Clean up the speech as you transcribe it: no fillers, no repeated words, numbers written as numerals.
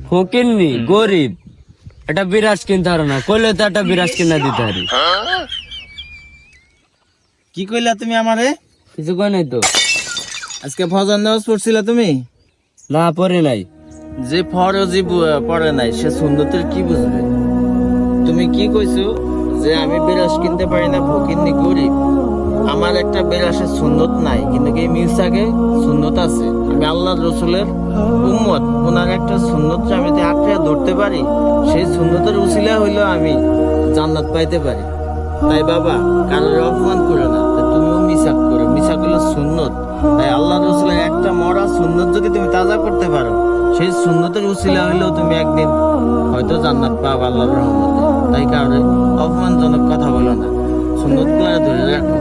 ফকিন্নি গরিব, এটা বিরাজ কিনতে পারো না, কইলে তো একটা বিরাজ কিনা দিতে পারি। কি কইলা তুমি আমারে? কিছু কই নাই তো। আজকে ফজর নামাজ পড়ছিলা তুমি? না পরে নাই। যে ফরজি পড়ে নাই সে সুন্নতের কি বুঝবে? তুমি কি কইছো যে আমি বিরাস কিনতে পারি না, ফকিন্নি গরিব? আমার একটা বিরাসের সুন্নত নাই, কিন্তু এই মিউসাকে সুন্নত আছে। আমি আল্লাহর রসুলের উম্মত, ওনার একটা সুন্নত আমি যদি আঁকড়ে ধরতে পারি, সেই সুন্নতের উসিলা হইলো আমি জান্নাত পাইতে পারি। তাই বাবা, কারোর অপমান করো না। তুমিও মিসাক করো, মিসাক হলো সুন্নত। তাই আল্লাহ রসুলের একটা মরা সুন্নত যদি তুমি তাজা করতে পারো, সেই সুন্নতের উসিলা হইলেও তুমি একদিন হয়তো জান্নাত পাবে আল্লাহর রহমতে। তাই কারণে অপমানজনক কথা বলো না, সুন্নত গুলা ধরে রাখো।